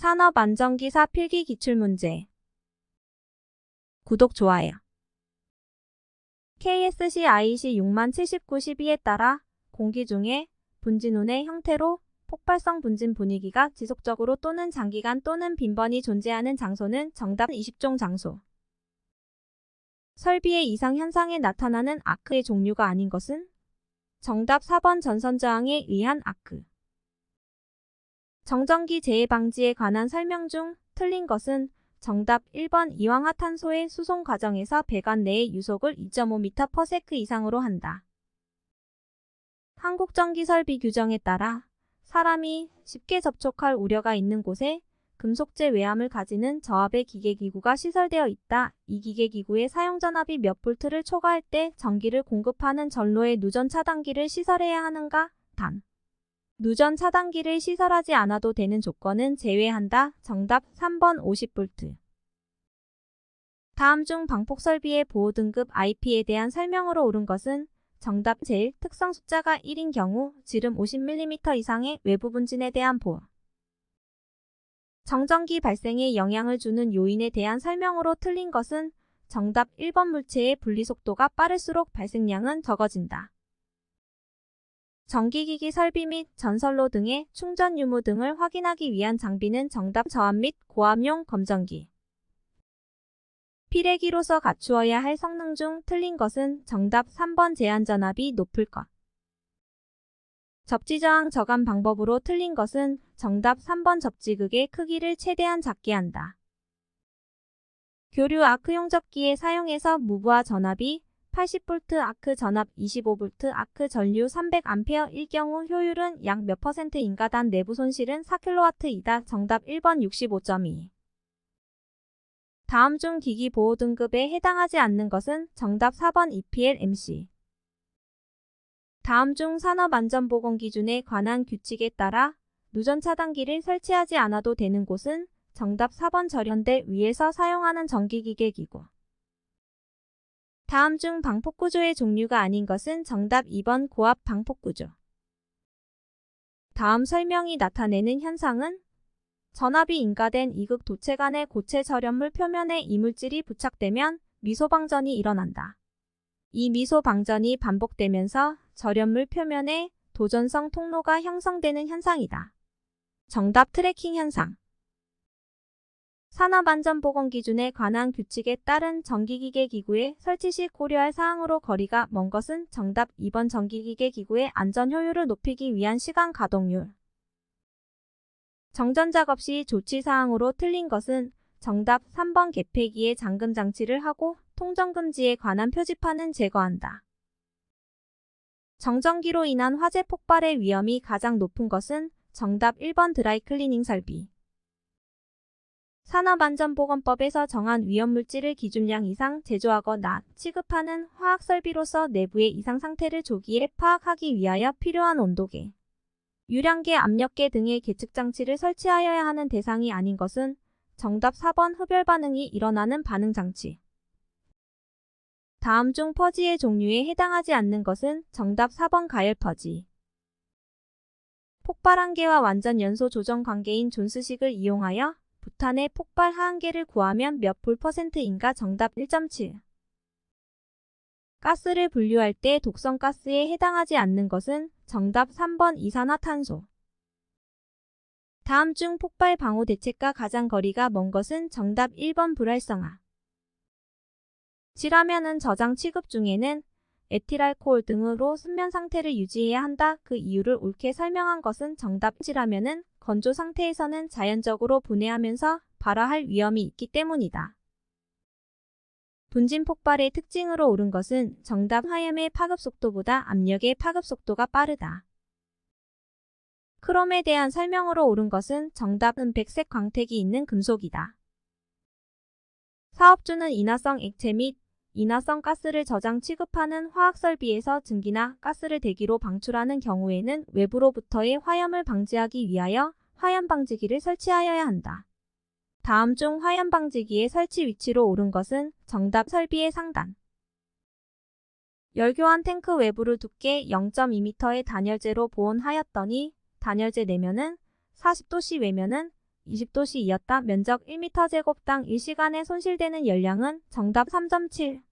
산업안전기사 필기 기출문제. 구독, 좋아요. KSC IEC 6079-12에 따라 공기 중에 분진운의 형태로 폭발성 분진 분위기가 지속적으로 또는 장기간 또는 빈번히 존재하는 장소는 정답 20종 장소. 설비의 이상 현상에 나타나는 아크의 종류가 아닌 것은? 정답 4번 전선저항에 의한 아크. 정전기 재해 방지에 관한 설명 중 틀린 것은? 정답 1번 이황화탄소의 수송 과정에서 배관 내의 유속을 2.5m/s 이상으로 한다. 한국전기설비 규정에 따라 사람이 쉽게 접촉할 우려가 있는 곳에 금속재 외암을 가지는 저압의 기계기구가 시설되어 있다. 이 기계기구의 사용전압이 몇 볼트를 초과할 때 전기를 공급하는 전로에 누전 차단기를 시설해야 하는가? 단. 누전 차단기를 시설하지 않아도 되는 조건은 제외한다. 정답 3번 50V. 다음 중 방폭설비의 보호등급 IP에 대한 설명으로 옳은 것은? 정답 제1. 특성 숫자가 1인 경우 지름 50mm 이상의 외부 분진에 대한 보호. 정전기 발생에 영향을 주는 요인에 대한 설명으로 틀린 것은? 정답 1번 물체의 분리속도가 빠를수록 발생량은 적어진다. 전기기기 설비 및 전선로 등의 충전 유무 등을 확인하기 위한 장비는? 정답 저압 및 고압용 검전기. 필해기로서 갖추어야 할 성능 중 틀린 것은? 정답 3번 제한전압이 높을 것. 접지저항 저감 방법으로 틀린 것은? 정답 3번 접지극의 크기를 최대한 작게 한다. 교류 아크용 접기에 사용해서 무브화 전압이 80V 아크 전압 25V 아크 전류 300A일 경우 효율은 약 몇 %인가? 단 내부 손실은 4kW이다. 정답 1번 65.2. 다음 중 기기 보호 등급에 해당하지 않는 것은? 정답 4번 EPL/MC. 다음 중 산업안전보건 기준에 관한 규칙에 따라 누전 차단기를 설치하지 않아도 되는 곳은? 정답 4번 절연대 위에서 사용하는 전기기계기구. 다음 중 방폭구조의 종류가 아닌 것은? 정답 2번 고압 방폭구조. 다음 설명이 나타내는 현상은? 전압이 인가된 이극 도체 간의 고체 절연물 표면에 이물질이 부착되면 미소방전이 일어난다. 이 미소방전이 반복되면서 절연물 표면에 도전성 통로가 형성되는 현상이다. 정답 트래킹 현상. 산업안전보건 기준에 관한 규칙에 따른 전기기계기구의 설치 시 고려할 사항으로 거리가 먼 것은? 정답 2번 전기기계기구의 안전 효율을 높이기 위한 시간 가동률. 정전작업 시 조치사항으로 틀린 것은? 정답 3번 개폐기에 잠금 장치를 하고 통전금지에 관한 표지판은 제거한다. 정전기로 인한 화재 폭발의 위험이 가장 높은 것은? 정답 1번 드라이클리닝 설비. 산업안전보건법에서 정한 위험물질을 기준량 이상 제조하거나 취급하는 화학설비로서 내부의 이상 상태를 조기에 파악하기 위하여 필요한 온도계, 유량계, 압력계 등의 계측장치를 설치하여야 하는 대상이 아닌 것은? 정답 4번 흡열 반응이 일어나는 반응장치. 다음 중 퍼지의 종류에 해당하지 않는 것은? 정답 4번 가열 퍼지. 폭발 한계와 완전 연소 조정 관계인 존스식을 이용하여 부탄의 폭발 하한계를 구하면 몇 볼 %인가? 정답 1.7. 가스를 분류할 때 독성 가스에 해당하지 않는 것은? 정답 3번 이산화탄소. 다음 중 폭발 방호 대책과 가장 거리가 먼 것은? 정답 1번 불활성화. 질화면은 저장 취급 중에는 에틸알코올 등으로 순면 상태를 유지해야 한다. 그 이유를 옳게 설명한 것은? 정답 질화면은 건조 상태에서는 자연적으로 분해하면서 발화할 위험이 있기 때문이다. 분진 폭발의 특징으로 옳은 것은? 정답 화염의 파급 속도보다 압력의 파급 속도가 빠르다. 크롬에 대한 설명으로 옳은 것은? 정답은 백색 광택이 있는 금속이다. 사업주는 인화성 액체 및 인화성 가스를 저장 취급하는 화학설비에서 증기나 가스를 대기로 방출하는 경우에는 외부로부터의 화염을 방지하기 위하여 화염방지기를 설치하여야 한다. 다음 중 화염방지기의 설치 위치로 옳은 것은? 정답 설비의 상단. 열교환 탱크 외부를 두께 0.2m의 단열재로 보온하였더니 단열재 내면은 40도씨 외면은 20도씨이었다. 면적 1m제곱당 1시간에 손실되는 열량은 정답 3.7.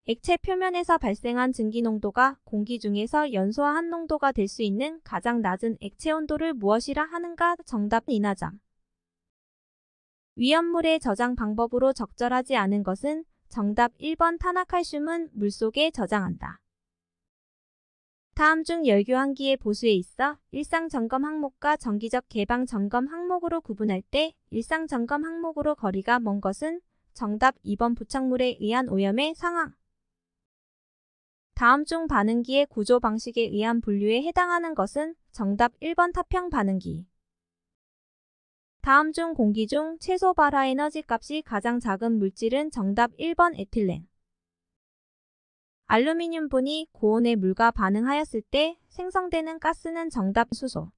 액체 표면에서 발생한 증기 농도가 공기 중에서 연소와 한 농도가 될 수 있는 가장 낮은 액체 온도를 무엇이라 하는가? 정답 이나장. 위험물의 저장 방법으로 적절하지 않은 것은 정답 1번 탄화칼슘은 물속에 저장한다. 다음 중 열교환기의 보수에 있어 일상점검 항목과 정기적 개방 점검 항목으로 구분할 때 일상점검 항목으로 거리가 먼 것은 정답 2번 부착물에 의한 오염의 상황. 다음 중 반응기의 구조 방식에 의한 분류에 해당하는 것은 정답 1번 타평 반응기. 다음 중 공기 중 최소 발화 에너지 값이 가장 작은 물질은 정답 1번 에틸렌. 알루미늄분이 고온의 물과 반응하였을 때 생성되는 가스는 정답 수소.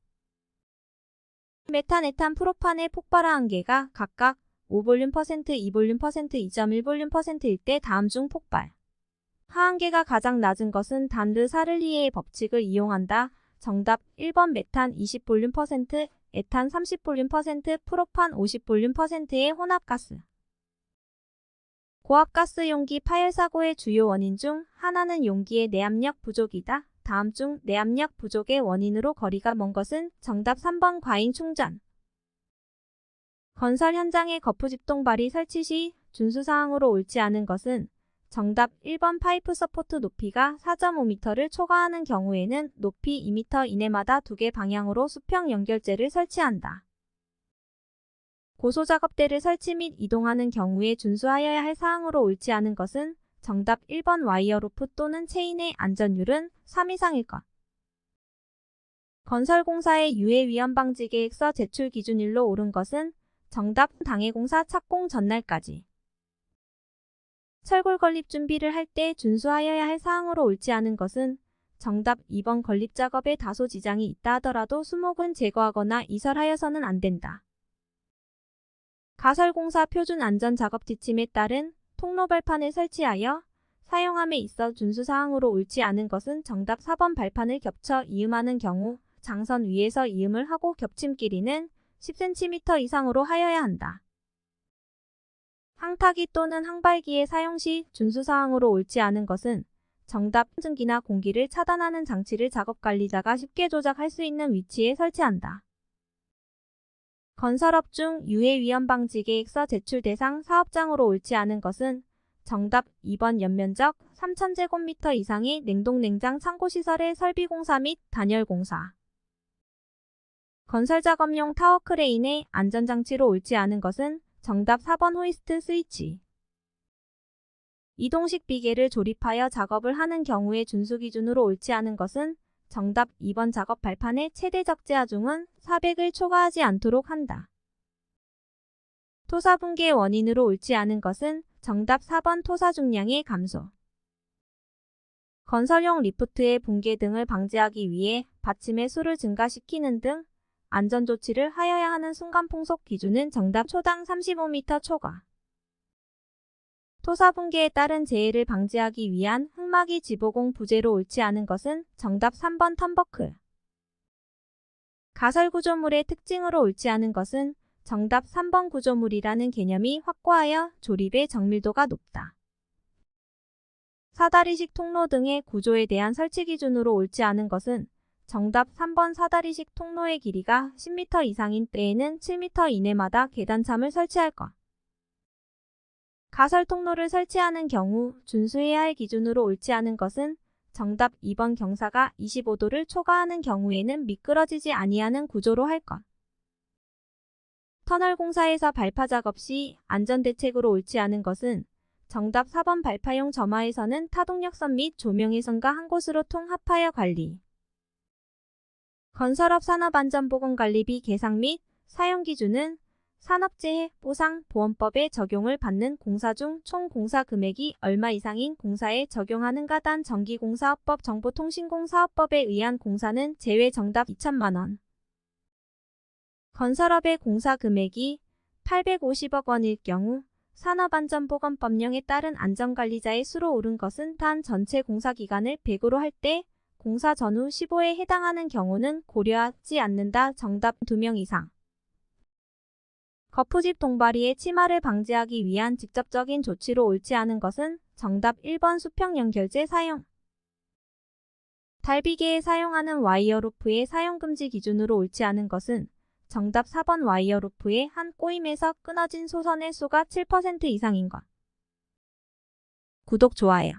메탄, 에탄, 프로판의 폭발화 한계가 각각 5볼륨%, 2볼륨%, 2.1볼륨%일 때 다음 중 폭발 하한계가 가장 낮은 것은 단르사를리에의 법칙을 이용한다. 정답 1번 메탄 20볼륨%, 에탄 30볼륨%, 프로판 50볼륨%의 혼합가스. 고압가스 용기 파열 사고의 주요 원인 중 하나는 용기의 내압력 부족이다. 다음 중 내압력 부족의 원인으로 거리가 먼 것은 정답 3번 과잉 충전. 건설 현장의 거푸집동발이 설치 시 준수사항으로 옳지 않은 것은 정답 1번 파이프 서포트 높이가 4.5m를 초과하는 경우에는 높이 2m 이내마다 2개 방향으로 수평 연결재를 설치한다. 고소작업대를 설치 및 이동하는 경우에 준수하여야 할 사항으로 옳지 않은 것은 정답 1번 와이어 로프 또는 체인의 안전율은 3 이상일 것. 건설공사의 유해 위험 방지 계획서 제출 기준일로 옳은 것은 정답 당해공사 착공 전날까지. 철골 건립 준비를 할 때 준수하여야 할 사항으로 옳지 않은 것은 정답 2번 건립 작업에 다소 지장이 있다 하더라도 수목은 제거하거나 이설하여서는 안 된다. 가설공사 표준 안전작업 지침에 따른 통로 발판을 설치하여 사용함에 있어 준수사항으로 옳지 않은 것은 정답 4번 발판을 겹쳐 이음하는 경우 장선 위에서 이음을 하고 겹침 길이는 10cm 이상으로 하여야 한다. 항타기 또는 항발기의 사용 시 준수사항으로 옳지 않은 것은 정답 증기나 공기를 차단하는 장치를 작업관리자가 쉽게 조작할 수 있는 위치에 설치한다. 건설업 중 유해 위험 방지 계획서 제출 대상 사업장으로 옳지 않은 것은 정답 2번 연면적 3000제곱미터 이상의 냉동냉장 창고시설의 설비공사 및 단열공사. 건설작업용 타워 크레인의 안전장치로 옳지 않은 것은 정답 4번 호이스트 스위치. 이동식 비계를 조립하여 작업을 하는 경우에 준수기준으로 옳지 않은 것은 정답 2번 작업 발판의 최대 적재 하중은 400을 초과하지 않도록 한다. 토사 붕괴의 원인으로 옳지 않은 것은 정답 4번 토사 중량의 감소. 건설용 리프트의 붕괴 등을 방지하기 위해 받침의 수를 증가시키는 등 안전조치를 하여야 하는 순간풍속 기준은 정답 초당 35m 초과. 토사 붕괴에 따른 재해를 방지하기 위한 흙막이 지보공 부재로 옳지 않은 것은 정답 3번 텀버클. 가설 구조물의 특징으로 옳지 않은 것은 정답 3번 구조물이라는 개념이 확고하여 조립의 정밀도가 높다. 사다리식 통로 등의 구조에 대한 설치 기준으로 옳지 않은 것은 정답 3번 사다리식 통로의 길이가 10m 이상인 때에는 7m 이내마다 계단참을 설치할 것. 가설 통로를 설치하는 경우 준수해야 할 기준으로 옳지 않은 것은 정답 2번 경사가 25도를 초과하는 경우에는 미끄러지지 아니하는 구조로 할 것. 터널 공사에서 발파 작업 시 안전대책으로 옳지 않은 것은 정답 4번 발파용 점화에서는 타동역선 및 조명회선과 한 곳으로 통합하여 관리. 건설업 산업안전보건관리비 계상 및 사용 기준은 산업재해 보상 보험법의 적용을 받는 공사 중 총 공사 금액이 얼마 이상인 공사에 적용하는가. 단 전기공사업법 정보통신공사업법에 의한 공사는 제외. 정답 2천만 원. 건설업의 공사 금액이 850억 원일 경우 산업안전보건법령에 따른 안전관리자의 수로 오른 것은 단 전체 공사기간을 100으로 할 때 공사 전후 15에 해당하는 경우는 고려하지 않는다. 정답 2명 이상. 거푸집 동바리의 침하를 방지하기 위한 직접적인 조치로 옳지 않은 것은 정답 1번 수평 연결재 사용. 달비계에 사용하는 와이어로프의 사용 금지 기준으로 옳지 않은 것은 정답 4번 와이어로프의 한 꼬임에서 끊어진 소선의 수가 7% 이상인 것. 구독, 좋아요.